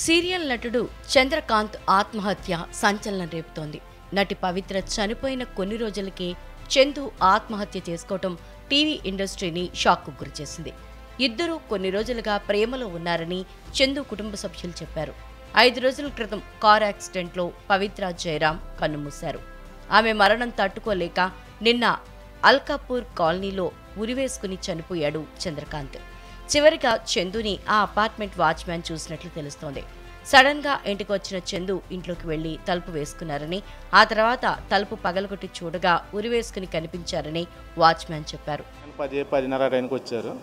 Serial నటుడు చంద్రకాంత్ ఆత్మహత్య సంచలనం రేపుతోంది. నటి పవిత్ర చనిపోయిన కొన్ని రోజులకే చందు ఆత్మహత్య చేసుకోవటం టీవీ ఇండస్ట్రీని షాక్కు గురిచేసింది. ఇద్దరూ కొన్ని రోజులుగా ప్రేమలో ఉన్నారని చందు కుటుంబ సభ్యులు చెప్పారు. 5 రోజుల క్రితం కారు యాక్సిడెంట్లో పవిత్ర జయరాం కన్నుమూశారు. ఆమె మరణం తట్టుకోలేక నిన్న అల్కాపూర్ కాలనీలో ఉరివేసుకుని చనిపోయాడు చంద్రకాంత్. చివరిగా చందుని ఆ అపార్ట్మెంట్ వాచ్మ్యాన్ చూసినట్లు తెలుస్తోంది. సడన్ గా ఇంటికి వచ్చిన చందు ఇంట్లోకి వెళ్లి తలుపు వేసుకున్నారని, ఆ తర్వాత తలుపు పగలగొట్టి చూడగా ఉరివేసుకుని కనిపించారని వాచ్మ్యాన్ చెప్పారు. 10-10:30 టైంకి వచ్చారు.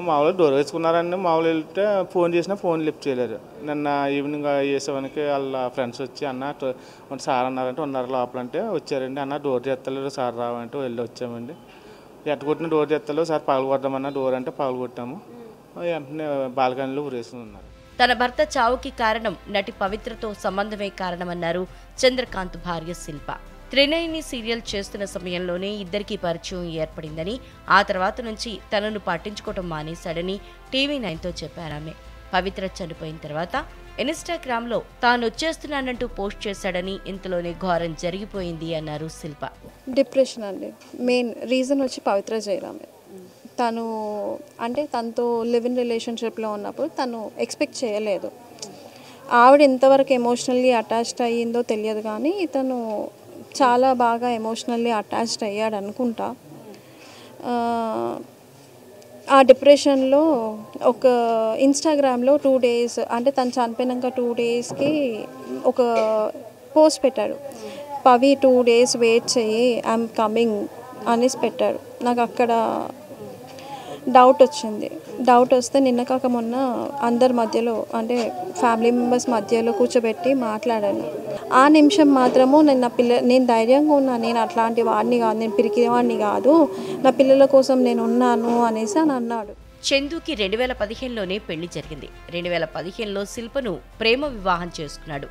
మామూలుగా డోర్ వేసుకున్నారండి. మామూలు వెళ్తే ఫోన్ చేసినా ఫోన్ లిఫ్ట్ చేయలేరు. నిన్న ఈవినింగ్ 7 వాళ్ళ ఫ్రెండ్స్ వచ్చి అన్న సార్ అన్నారంటే ఉన్నారు లోపలంటే వచ్చారండి. అన్న డోర్ చేస్తలేరు సార్ రావంటే వెళ్ళి వచ్చామండి. ఎట్టగొట్టిన డోర్ చేస్తలేరు సార్ పగలగొద్దామన్న డోర్ అంటే పగలగొట్టాము. వెంటనే బాల్కనీలో ఊరేసుకుని ఉన్నారు. తన భర్త చావుకి కారణం నటి పవిత్రతో సంబంధమే కారణమన్నారు చంద్రకాంత్ భార్య శిల్ప. త్రినయని సీరియల్ చేస్తున్న సమయంలోనే ఇద్దరికీ పరిచయం ఏర్పడిందని, ఆ తర్వాత నుంచి తనను పట్టించుకోవటం మానేశాడని TV9తో చెప్పారామె. పవిత్ర చనిపోయిన తర్వాత ఇన్స్టాగ్రామ్లో తాను వచ్చేస్తున్నానంటూ పోస్ట్ చేశాడని, ఇంతలోనే ఘోరం జరిగిపోయింది అన్నారు శిల్ప. డిప్రెషన్ అండి. మెయిన్ రీజన్ వచ్చి పవిత్ర జయరామే. తను అంటే తనతో లివ్ ఇన్ రిలేషన్షిప్లో ఉన్నప్పుడు తను ఎక్స్పెక్ట్ చేయలేదు. ఆవిడ ఎంతవరకు ఎమోషనల్లీ అటాచ్డ్ అయ్యిందో తెలియదు, కానీ ఇతను చాలా బాగా ఎమోషనల్లీ అటాచ్డ్ అయ్యాడు అనుకుంటా. ఆ డిప్రెషన్లో ఒక ఇన్స్టాగ్రామ్లో 2 days అంటే తను చనిపోయినాక 2 daysకి ఒక పోస్ట్ పెట్టాడు. పవి 2 days వెయిట్ చెయ్యి, ఐఎమ్ కమింగ్ అనేసి పెట్టాడు. నాకు అక్కడ డౌట్ వచ్చింది. డౌట్ వస్తే నిన్న కాక మొన్న అందరి మధ్యలో అంటే ఫ్యామిలీ మెంబర్స్ మధ్యలో కూర్చోబెట్టి మాట్లాడాను. ఆ నిమిషం మాత్రము నేను ధైర్యంగా ఉన్నా, నేను అట్లాంటి వాడిని కాదు, నేను పిరికివాడిని కాదు, నా పిల్లల కోసం నేను ఉన్నాను అనేసి అని అన్నాడు. చందుకి 2015లోనే పెళ్లి జరిగింది. 2015లో శిల్పను ప్రేమ వివాహం చేసుకున్నాడు.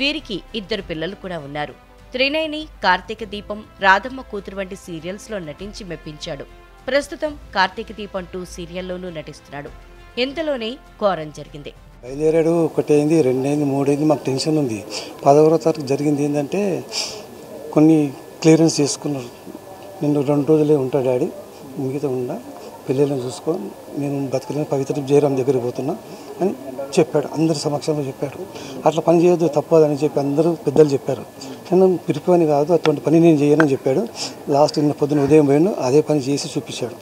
వీరికి 2 పిల్లలు కూడా ఉన్నారు. త్రినయని, కార్తీక దీపం, రాధమ్మ కూతురు వంటి సీరియల్స్లో నటించి మెప్పించాడు. ప్రస్తుతం కార్తీక దీపం 2 సీరియల్లోనూ నటిస్తున్నాడు. ఇంతలోనే ఘోరం జరిగింది. బయలుదేరాడు, 1 అయింది, 2 అయింది, 3 అయింది. మాకు టెన్షన్ ఉంది. 10వ తారీఖు జరిగింది ఏంటంటే కొన్ని క్లియరెన్స్ చేసుకున్నారు. నేను 2 రోజులే ఉంటా డాడీ, మిగతా ఉండా పిల్లలను చూసుకో, నేను బతకలేని పవిత్ర జయరాం దగ్గరికి పోతున్నా అని చెప్పాడు. అందరి సమక్షంలో చెప్పాడు. అట్లా పని చేయొద్దు, తప్పదని చెప్పి అందరూ పెద్దలు చెప్పారు. నేను పిరికివని కాదు, అటువంటి పని నేను చేయనని చెప్పాడు. లాస్ట్ నిన్న పొద్దున ఉదయం పోయాను, అదే పని చేసి చూపించాడు.